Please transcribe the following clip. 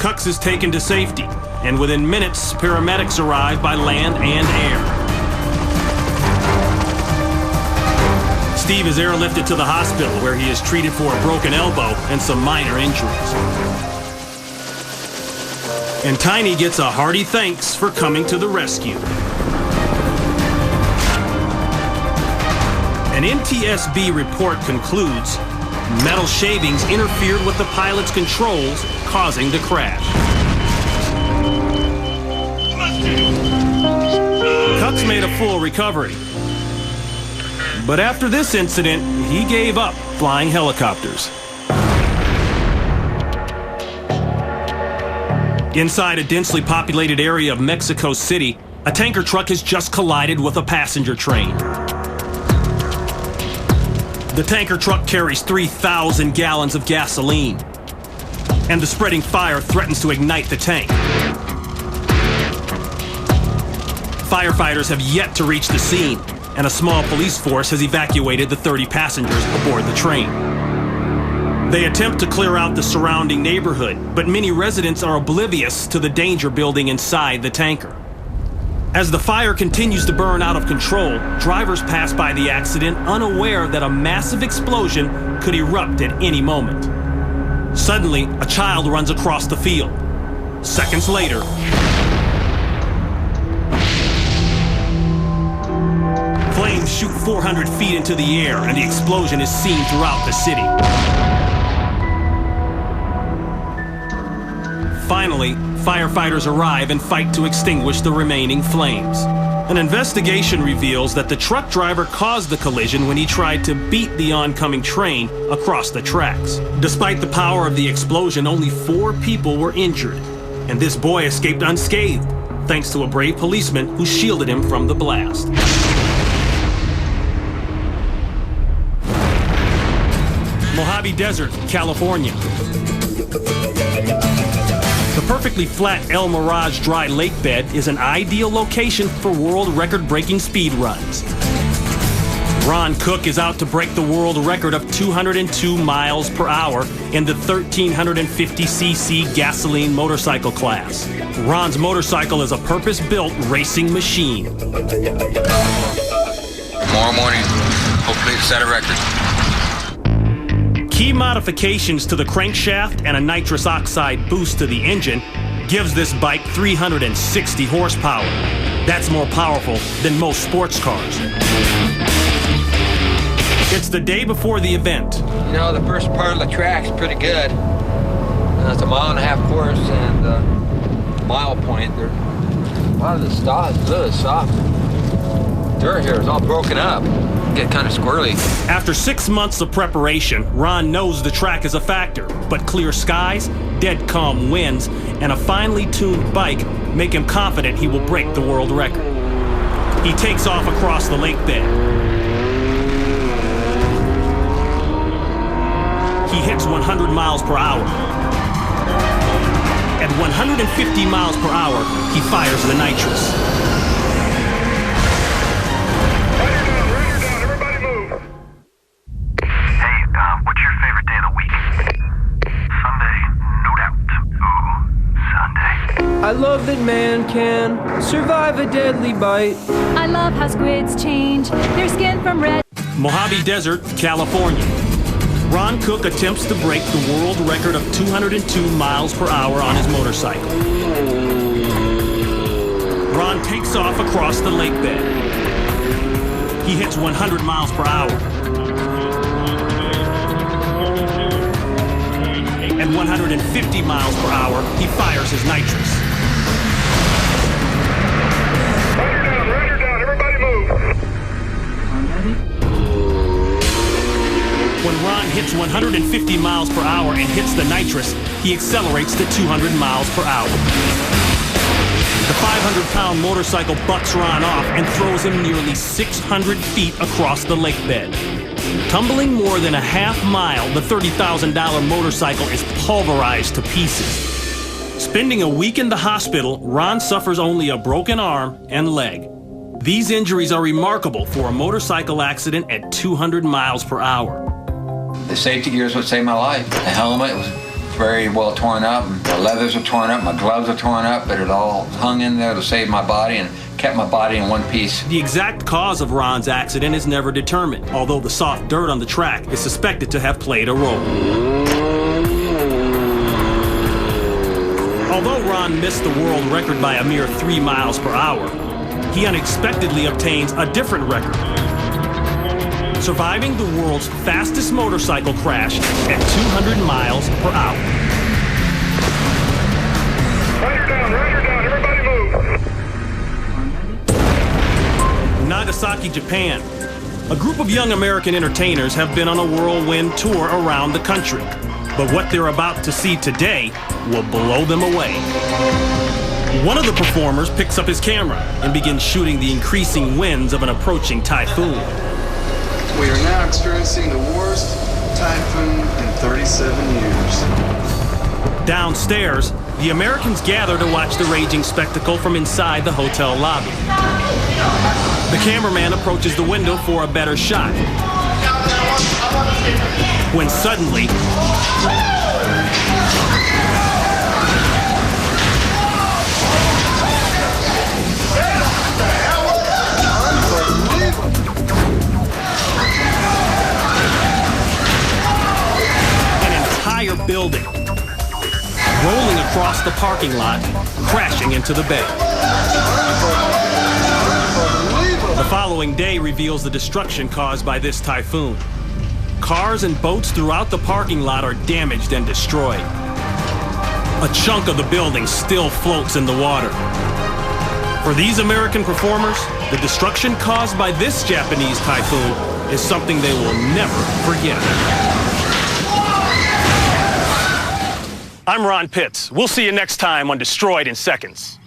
Cux is taken to safety, and within minutes, paramedics arrive by land and air. Steve is airlifted to the hospital where he is treated for a broken elbow and some minor injuries. And Tiny gets a hearty thanks for coming to the rescue. An NTSB report concludes metal shavings interfered with the pilot's controls, causing the crash. Cux made a full recovery. But after this incident, he gave up flying helicopters. Inside a densely populated area of Mexico City, a tanker truck has just collided with a passenger train. The tanker truck carries 3,000 gallons of gasoline, and the spreading fire threatens to ignite the tank. Firefighters have yet to reach the scene, and a small police force has evacuated the 30 passengers aboard the train. They attempt to clear out the surrounding neighborhood, but many residents are oblivious to the danger building inside the tanker. As the fire continues to burn out of control, drivers pass by the accident unaware that a massive explosion could erupt at any moment. Suddenly, a child runs across the field. Seconds later, flames shoot 400 feet into the air, and the explosion is seen throughout the city. Finally, firefighters arrive and fight to extinguish the remaining flames. An investigation reveals that the truck driver caused the collision when he tried to beat the oncoming train across the tracks. Despite the power of the explosion, only 4 people were injured, and this boy escaped unscathed, thanks to a brave policeman who shielded him from the blast. Mojave Desert, California. The perfectly flat El Mirage dry lake bed is an ideal location for world record-breaking speed runs. Ron Cook is out to break the world record of 202 miles per hour in the 1,350cc gasoline motorcycle class. Ron's motorcycle is a purpose-built racing machine. Tomorrow morning, hopefully to set a record. Key modifications to the crankshaft and a nitrous oxide boost to the engine gives this bike 360 horsepower. That's more powerful than most sports cars. It's the day before the event. You know, the first part of the track's pretty good. It's a 1.5 mile course and mile point. A lot of the stuff is really soft. Dirt here is all broken up. Get kind of squirrely. After 6 months of preparation, Ron knows the track is a factor, but clear skies, dead calm winds, and a finely tuned bike make him confident he will break the world record. He takes off across the lake bed. He hits 100 miles per hour. At 150 miles per hour, he fires the nitrous. What's your favorite day of the week? Sunday, no doubt. Ooh, Sunday. I love that man can survive a deadly bite. I love how squids change their skin from red. Mojave Desert, California. Ron Cook attempts to break the world record of 202 miles per hour on his motorcycle. Ron takes off across the lake bed. He hits 100 miles per hour. At 150 miles per hour, he fires his nitrous. Roger down, everybody move. When Ron hits 150 miles per hour and hits the nitrous, he accelerates to 200 miles per hour. The 500-pound motorcycle bucks Ron off and throws him nearly 600 feet across the lake bed. Tumbling more than a half mile, the $30,000 motorcycle is pulverized to pieces. Spending a week in the hospital, Ron suffers only a broken arm and leg. These injuries are remarkable for a motorcycle accident at 200 miles per hour. The safety gears would save my life. The helmet was very well torn up. The leathers are torn up, my gloves are torn up, but it all hung in there to save my body and kept my body in one piece. The exact cause of Ron's accident is never determined, although the soft dirt on the track is suspected to have played a role. Although Ron missed the world record by a mere 3 miles per hour, he unexpectedly obtains a different record, surviving the world's fastest motorcycle crash at 200 miles per hour. Rider down, everybody move. Nagasaki, Japan. A group of young American entertainers have been on a whirlwind tour around the country. But what they're about to see today will blow them away. One of the performers picks up his camera and begins shooting the increasing winds of an approaching typhoon. We are now experiencing the worst typhoon in 37 years. Downstairs, the Americans gather to watch the raging spectacle from inside the hotel lobby. The cameraman approaches the window for a better shot, when suddenly, an entire building rolling across the parking lot, crashing into the bay. The following day reveals the destruction caused by this typhoon. Cars and boats throughout the parking lot are damaged and destroyed. A chunk of the building still floats in the water. For these American performers, the destruction caused by this Japanese typhoon is something they will never forget. I'm Ron Pitts. We'll see you next time on Destroyed in Seconds.